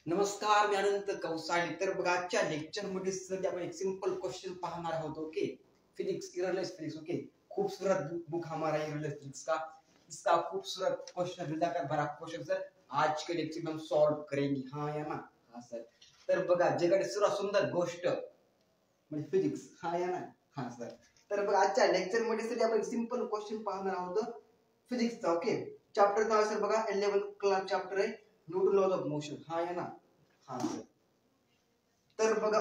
नमस्कार, मी अनंत कौसाळे. तर बघा, आजच्या लेक्चर मध्ये सध्या आपण एक सिंपल क्वेश्चन पाहणार आहोत. Okay, physics, errorless physics. Okay, खूबसूरत बुक हमारा इररलेस फिजिक्स का, इसका खूबसूरत क्वेश्चन मिलकर भरा क्वेश्चन सर आज के लेक्चर में हम सॉल्व करेंगे. हाँ या ना? हाँ सर. तर बघा, जगातील सर्वात सुंदर गोष्ट म्हणजे फिजिक्स. हा या ना? हा सर. तर बघा, आजच्या लेक्चर मध्ये सध्या आपण सिंपल क्वेश्चन पाहणार आहोत फिजिक्सचा. ओके, चॅप्टर नाव सर बघा 11th क्लास चॅप्टर आहे, न्यूटन लॉज ऑफ मोशन. हा या ना? हाँ सर. तर बघा,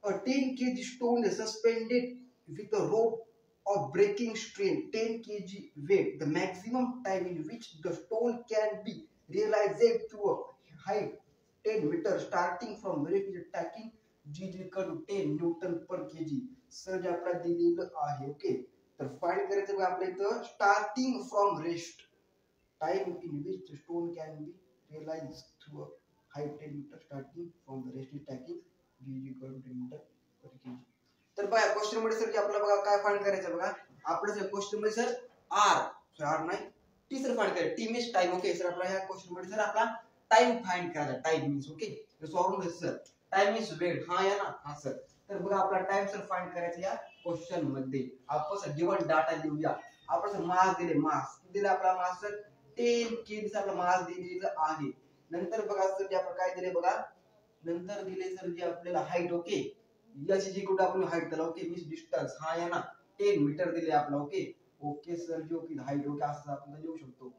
a 10 kg stone is suspended with a rope of breaking strain 10 kg weight. The maximum time in which the stone can be realized to a height 10 meter starting from rest is attacking G is equal to 10 Newton per kg. Sir जे आपल्याला दिलेलं आहे. Okay, तर find करायचं बघा आपल्या इथं starting from rest time in which stone can be realise through a height 10 meter starting from the rest is attacking G is equal to 10 meter per kg. तर बघा, क्वेश्चन मध्ये सर जे आपल्याला बघा काय फाइंड करायचं बघा. आपल्या क्वेश्चन मध्ये सर आर नाही टी सर फाइंड करायचं. T means time. Okay sir, आपल्या ह्या क्वेश्चन मध्ये सर आपला टाइम फाइंड करायचा. टाइम मीन्स ओके, सॉल्व करायचं सर. टाइम मीन्स वेळ. हा या ना? हा सर. तर बघा, आपला टाइम सर फाइंड करायचा या क्वेश्चन मध्ये. आपण सर गिवन डाटा लिहूया. आपण सर मास दिले. मास दिले आपला मास सर 10 kg चा आपला मास दिलेला आहे. नंतर बघा सर जे आपण काय दिले बघा, नंतर दिले सर जे आपल्याला हाईट. ओके, याची जी कुठे आपण हाईट दिला. Okay, means distance. हा या ना? 10 मीटर दिले आपला. ओके ओके सर, जो की हाईट. ओके, असं आपण लिहू शकतो.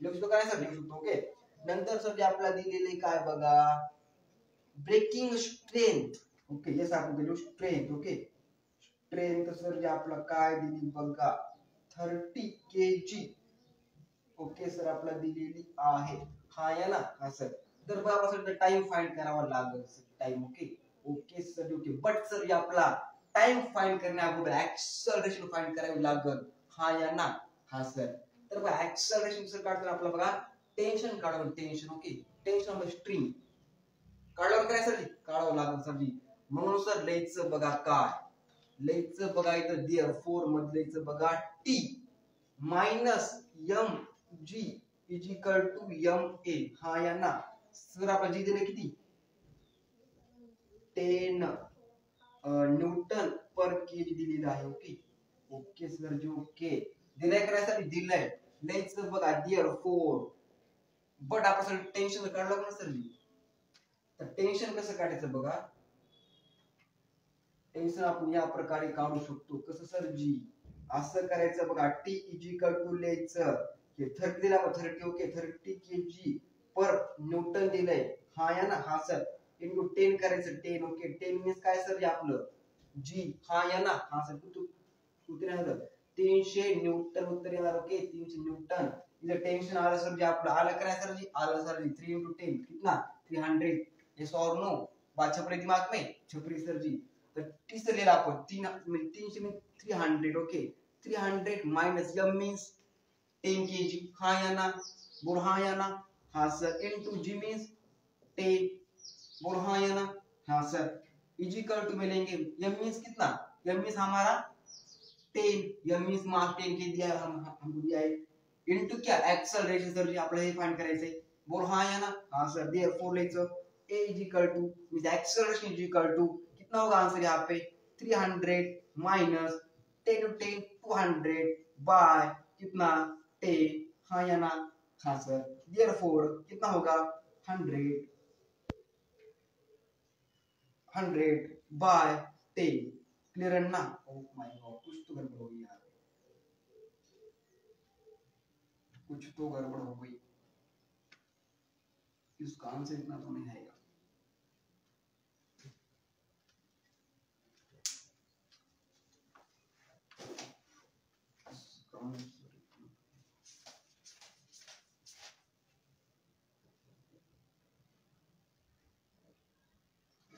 लिहू शकतो काय सर? लिहू शकतो. ओके, नंतर सर जे आपल्याला दिलेले काय बघा, ब्रेकिंग स्ट्रेंथ. ओके, येस आपण लिहू स्ट्रेंथ. ओके, स्ट्रेंथ सर जे आपला काय दिली बघा 30 kg. ओके सर, आपल्याला दिलेली आहे. हा या ना? हा सर. तर बघा, आपण टाइम फाइंड करावा लागेल sir. Time. Okay okay sir. Okay, but sir आपला टाइम फाइंड करण्या अगोदर ऍक्सलरेशन फाइंड करावी लागेल. हा या ना? हा सर. तर बघा, ऍक्सलरेशन सर काढताना आपला बघा टेन्शन काढावं. Tension. Okay, tension off the string काढावं काय सर? काढावं लागेल सर जी. म्हणून सर लेचं बघा काय, लेचं बघा इथं देअर फोर मधलेचं बघा T minus m g is equal to m a. हा या ना? सर आपण जी दिले किती 10 न्यूटन पर केजी दिलेलं आहे. ओके ओके सर जी. ओके, दिलाय करायसाठी दिलाय. लेचं बघा देअर फोर. बट आपण सर टेन्शन काढलं ना सर. तर टेन्शन कसं काढायचं बघा. टेन्शन आपण या प्रकारे काढू शकतो. कसं सर जी, असं करायचं बघा. टी इज इक्वल टू लेचं हे 30 दिला. 30. ओके, 30 kg पर न्यूटन दिलंय. हा या ना? हा सर. इंटू 10 करायचं. 10. ओके, 10 मीन्स काय सर? आपलं जी. हा या ना? हा सर. उत्तर आलं 300 न्यूटन उत्तर येणार. Okay, 300 Newton. इथं टेन्शन आलं सर. जे आपलं आलं काय सर? जी आलं सर जी 3 into 10 कितना 300. यस और नो? बात छपरी दिमाग में छपरी सर जी. तर तीसरं लिहिलं आपण 300 means 300. Okay, 300 minus m means 10 kg. हा या ना? बोल हा या ना? हाँ सर. इनटू जी मीन्स 10. बोल हाँ या ना? हाँ सर. इजिकल टू में लेंगे एम मीन्स कितना? एम मीन्स हमारा 10. एम मीन्स मास 10 के दिया है, हमको दिया है. इनटू क्या? एक्सेलरेशन सर जी आपल्याला हे फाइंड करायचंय. बोल हाँ या ना? हाँ sir. Therefore let's a is equal to means acceleration is equal to कितना होगा आंसर यहाँ पे 300 माइनस 10 to 10 200 बाय कितना 10. हाँ या ना? हाँ सर. देयरफॉर कितना होगा 100 बाय 10. क्लियर है ना? ओह माय गॉड, कुछ तो गड़बड़ हो गई यार. कुछ तो गड़बड़ हो गई. इसका आंसर इतना तो नहीं आएगा.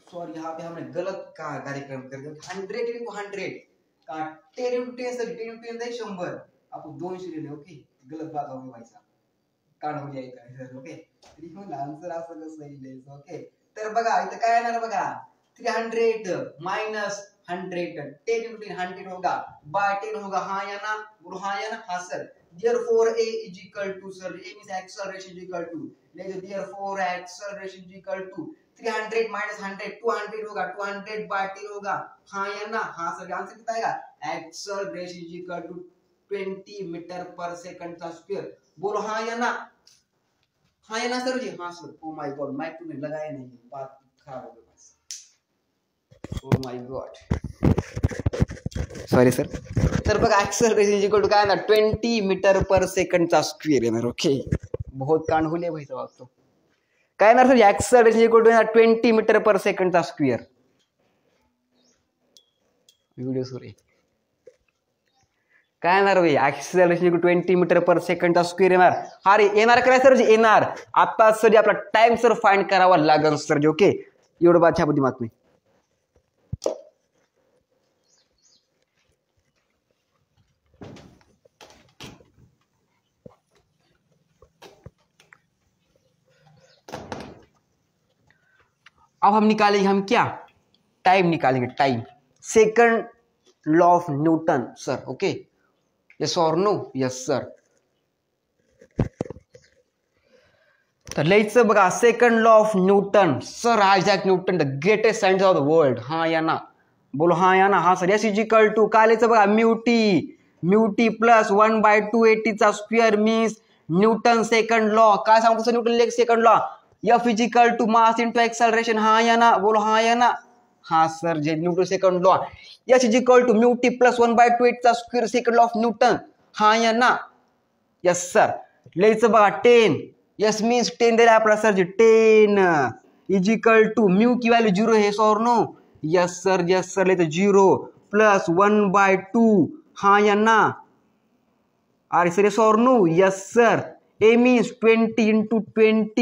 सॉरी, यहाँ पे हमने गलत कार्यक्रम कर दिया. 100 into 100 का 10 into 10 सर 10 into 10 100. आपको 200 ले ले. ओके, गलत बात हो गई भाई साहब. काढ हो जाएगा सर. ओके, तरी पण आन्सर असं कसं येईल. ओके, तर बघा इथं काय येणार बघा 300 माइनस 100 10 into 10 100 होगा बाय 10 होगा. हाँ या ना? बोलो हाँ या ना? हाँ sir. therefore A is equal to, sir, A means acceleration is equal to, therefore acceleration is equal to 300 minus 100 200 होगा, 200 by 10 होगा, हाँ या ना? हाँ सर, आंसर कितना आएगा? acceleration is equal to 20 metre per second का स्क्वायर। बोलो हाँ या ना? हाँ या ना सर जी? हाँ sir. Oh my god, mic तुमने लगाया नहीं, बात खराब हो गई। Oh my god, sorry sir. तर बघा ऍक्सेलरेशन इज इक्वल टू काय ना 20 मीटर पर सेकंडचा स्क्वेअर येणार। ओके, बहुत कांड होले भाई साहब तो काय येणार sir? Acceleration equal to 20 metre per सेकंडचा स्क्वेअर। व्हिडिओ सुरू काय येणार भाई? ऍक्सेलरेशन इक्वल 20 मीटर पर सेकंडचा स्क्वेअर येणार। हा रे येणार काय सर? येणार। आता सर आपला टाइम सर फाइंड करावा लागेल सर। ओके, एवढं बात ह्या बुद्धिमात नाही। अब हम निकालेंगे, हम क्या? टाइम निकालेंगे, time. Second law of Newton sir. Okay, yes और नो? Yes sir. तर लिहायचं बघा, second law of Newton sir, Isaac Newton, the greatest scientist of the world. हाँ या ना? बोलो हाँ या ना? हाँ sir. S is equal to काय लिहायचं बघा? म्यू टी प्लस 1/280 चा square means Newton second law. काय सांगतो sir Newton second law? F is equal to mass into acceleration. हाँ या ना? बोलो हाँ या ना? हाँ सर, जे Newton second law. S is equal to mu t plus 1/280 चा square second law of Newton. हाँ या ना? Yes sir. लिहायचं बघा 10, यस मीन्स 10 दिला आपला sir ji, 10 is equal to mu की वैल्यू 0 है और no? Yes sir, yes sir. लिहायचं 0 प्लस 1/2। हाँ या ना? अरे सर यस और no? Yes sir. A means 20 into 20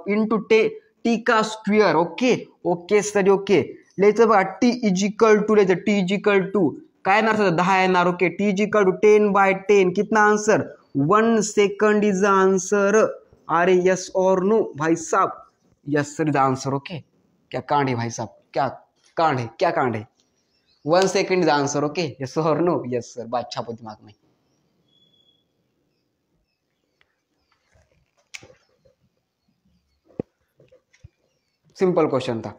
into t का square. Okay okay sir, okay. लिहायचं बघा टी इज इक्वल टू, लिहायचं टी इज इक्वल टू काय येणार सर? 10 येणार। Okay, t is equal to 10/10। कितना आंसर? 1 second is answer. अरे yes और नो भाई साहब? Yes sir is answer. Okay, क्या कांड है भाई साहब, क्या कांड है, क्या कांड है? 1 second is answer. Okay, yes और नो? यस सर, बात छापो दिमाग में। सिंपल क्वेश्चन था।